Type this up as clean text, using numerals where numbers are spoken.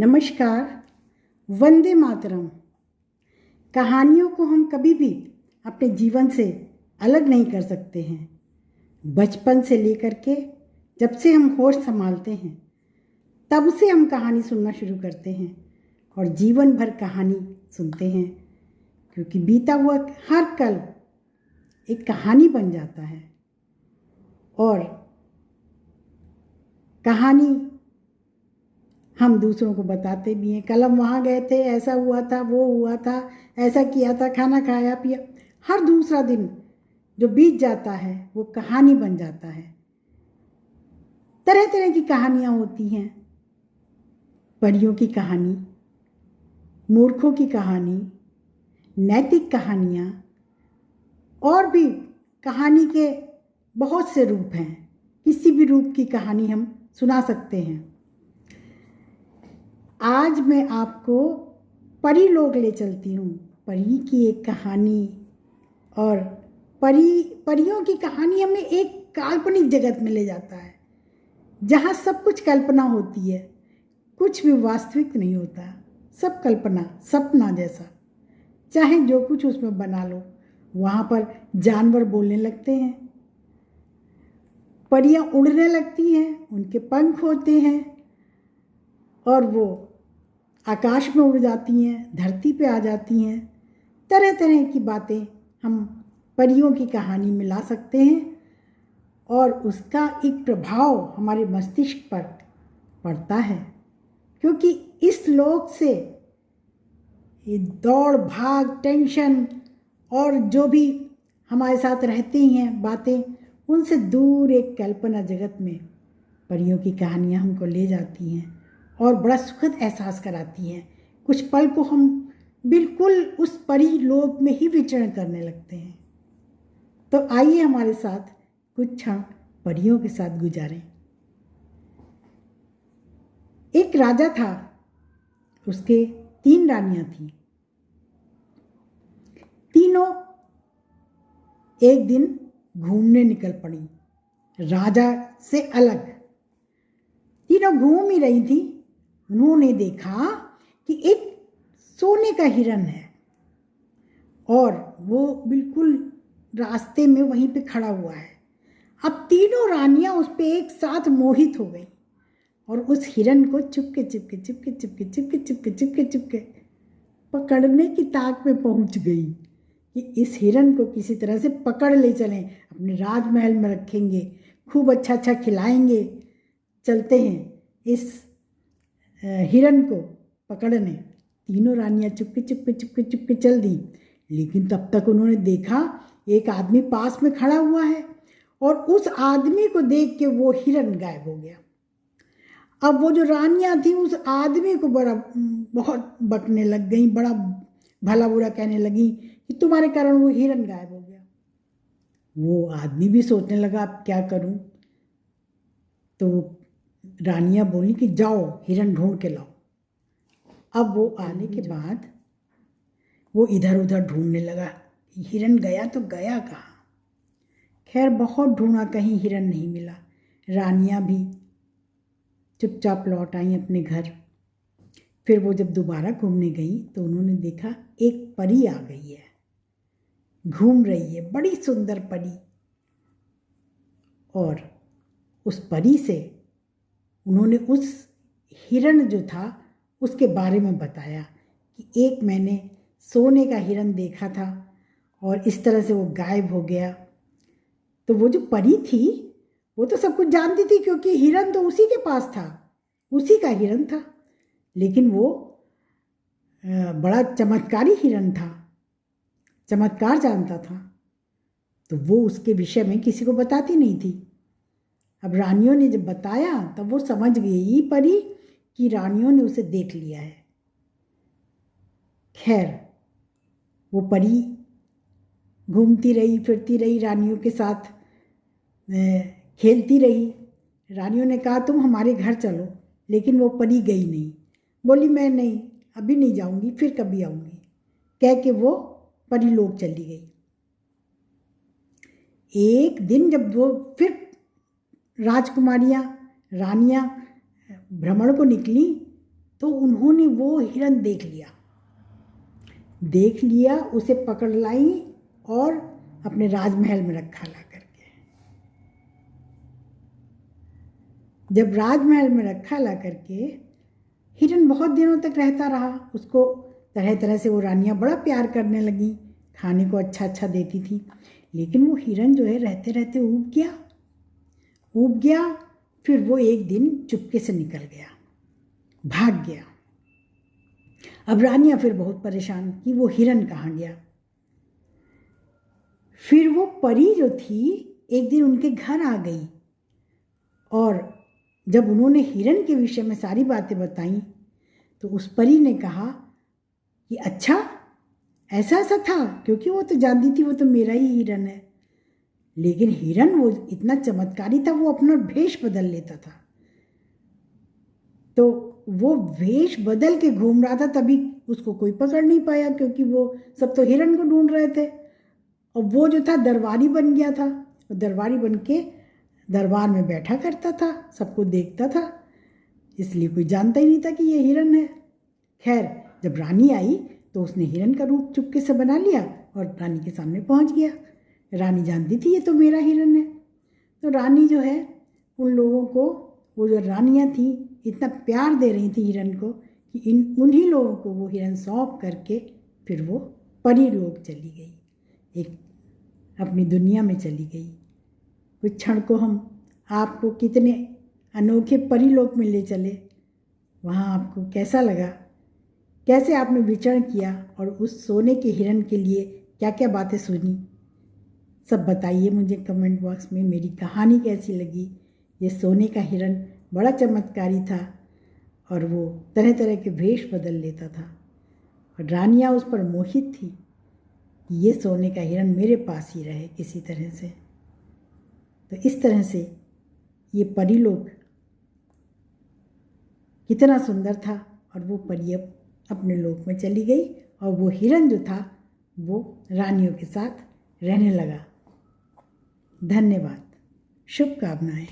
नमस्कार। वंदे मातरम। कहानियों को हम कभी भी अपने जीवन से अलग नहीं कर सकते हैं। बचपन से लेकर के जब से हम होश संभालते हैं तब से हम कहानी सुनना शुरू करते हैं और जीवन भर कहानी सुनते हैं, क्योंकि बीता हुआ हर कल एक कहानी बन जाता है। और कहानी हम दूसरों को बताते भी हैं। कल हम वहाँ गए थे, ऐसा हुआ था, वो हुआ था, ऐसा किया था, खाना खाया पिया। हर दूसरा दिन जो बीत जाता है वो कहानी बन जाता है। तरह तरह की कहानियाँ होती हैं। परियों की कहानी, मूर्खों की कहानी, नैतिक कहानियाँ, और भी कहानी के बहुत से रूप हैं। किसी भी रूप की कहानी हम सुना सकते हैं। आज मैं आपको परी लोक ले चलती हूँ। परी की एक कहानी। और परियों की कहानी हमें एक काल्पनिक जगत में ले जाता है जहाँ सब कुछ कल्पना होती है, कुछ भी वास्तविक नहीं होता। सब कल्पना, सपना जैसा। चाहे जो कुछ उसमें बना लो। वहाँ पर जानवर बोलने लगते हैं, परियां उड़ने लगती हैं, उनके पंख होते हैं और वो आकाश में उड़ जाती हैं, धरती पे आ जाती हैं। तरह तरह की बातें हम परियों की कहानी में ला सकते हैं और उसका एक प्रभाव हमारे मस्तिष्क पर पड़ता है, क्योंकि इस लोक से ये दौड़ भाग, टेंशन और जो भी हमारे साथ रहती हैं बातें, उनसे दूर एक कल्पना जगत में परियों की कहानियाँ हमको ले जाती हैं और बड़ा सुखद एहसास कराती हैं। कुछ पल को हम बिल्कुल उस परी लोक में ही विचरण करने लगते हैं। तो आइए हमारे साथ कुछ क्षण परियों के साथ गुजारें। एक राजा था, उसके 3 रानियां थीं। तीनों एक दिन घूमने निकल पड़ी, राजा से अलग। तीनों घूम ही रही थी। उन्होंने देखा कि एक सोने का हिरन है और वो बिल्कुल रास्ते में वहीं पे खड़ा हुआ है। अब तीनों रानियां उस पे एक साथ मोहित हो गई और उस हिरन को चुपके चुपके चुपके चुपके चुपके चुपके चुपके चुपके पकड़ने की ताक में पहुंच गई कि इस हिरन को किसी तरह से पकड़ ले चलें, अपने राजमहल में रखेंगे, खूब अच्छा अच्छा खिलाएंगे। चलते हैं इस हिरन को पकड़ने। तीनों रानियां चुपके चुपके चुपके चुपके चल दी, लेकिन तब तक उन्होंने देखा एक आदमी पास में खड़ा हुआ है और उस आदमी को देख के वो हिरन गायब हो गया। अब वो जो रानियां थी उस आदमी को बहुत बकने लग गई, बड़ा भला बुरा कहने लगी कि तुम्हारे कारण वो हिरन गायब हो गया। वो आदमी भी सोचने लगा अब क्या करूं। तो रानियां बोली कि जाओ हिरन ढूंढ के लाओ। अब वो आने के बाद वो इधर उधर ढूंढने लगा, हिरन गया तो गया कहाँ। खैर बहुत ढूंढा, कहीं हिरन नहीं मिला। रानियां भी चुपचाप लौट आई अपने घर। फिर वो जब दोबारा घूमने गई तो उन्होंने देखा एक परी आ गई है, घूम रही है, बड़ी सुंदर परी। और उस परी से उन्होंने उस हिरन जो था उसके बारे में बताया कि एक मैंने सोने का हिरन देखा था और इस तरह से वो गायब हो गया। तो वो जो परी थी वो तो सब कुछ जानती थी, क्योंकि हिरन तो उसी के पास था, उसी का हिरन था। लेकिन वो बड़ा चमत्कारी हिरन था, चमत्कार जानता था, तो वो उसके विषय में किसी को बताती नहीं थी। अब रानियों ने जब बताया तब वो समझ गई परी कि रानियों ने उसे देख लिया है। खैर वो परी घूमती रही, फिरती रही, रानियों के साथ खेलती रही। रानियों ने कहा तुम हमारे घर चलो, लेकिन वो परी गई नहीं। बोली मैं नहीं, अभी नहीं जाऊंगी, फिर कभी आऊंगी, कह के वो परी लोक चली गई। एक दिन जब वो फिर राजकुमारियाँ, रानियाँ भ्रमण को निकली तो उन्होंने वो हिरन देख लिया, उसे पकड़ लाई और अपने राजमहल में रखा ला करके। जब राजमहल में रखा ला करके हिरन बहुत दिनों तक रहता रहा। उसको तरह तरह से वो रानियां बड़ा प्यार करने लगी, खाने को अच्छा अच्छा देती थी। लेकिन वो हिरन जो है रहते रहते ऊब गया। फिर वो एक दिन चुपके से निकल गया, भाग गया। अब रानियां फिर बहुत परेशान कि वो हिरन कहाँ गया। फिर वो परी जो थी एक दिन उनके घर आ गई और जब उन्होंने हिरन के विषय में सारी बातें बताई तो उस परी ने कहा कि अच्छा ऐसा था, क्योंकि वो तो जानती थी वो तो मेरा ही हिरन है। लेकिन हिरन वो इतना चमत्कारी था, वो अपना भेष बदल लेता था। तो वो वेश बदल के घूम रहा था, तभी उसको कोई पकड़ नहीं पाया, क्योंकि वो सब तो हिरन को ढूंढ रहे थे। और वो जो था दरबारी बन गया था, और दरबारी बन के दरबार में बैठा करता था, सबको देखता था, इसलिए कोई जानता ही नहीं था कि ये हिरन है। खैर, जब रानी आई तो उसने हिरन का रूप चुपके से बना लिया और रानी के सामने पहुंच गया। रानी जानती थी ये तो मेरा हिरन है। तो रानी जो है उन लोगों को, वो जो रानियां थी इतना प्यार दे रही थी हिरन को कि उन्हीं लोगों को वो हिरन सौंप करके फिर वो परी लोक चली गई, एक अपनी दुनिया में चली गई। कुछ क्षण को हम आपको कितने अनोखे परी लोक में ले चले। वहाँ आपको कैसा लगा, कैसे आपने विचरण किया और उस सोने के हिरन के लिए क्या क्या बातें सुनी, सब बताइए मुझे कमेंट बॉक्स में। मेरी कहानी कैसी लगी। ये सोने का हिरन बड़ा चमत्कारी था और वो तरह तरह के भेष बदल लेता था और रानियाँ उस पर मोहित थी कि ये सोने का हिरन मेरे पास ही रहे किसी तरह से। तो इस तरह से ये परी लोक कितना सुंदर था और वो परी अब अपने लोक में चली गई और वो हिरन जो था वो रानियों के साथ रहने लगा। धन्यवाद, शुभकामनाएं।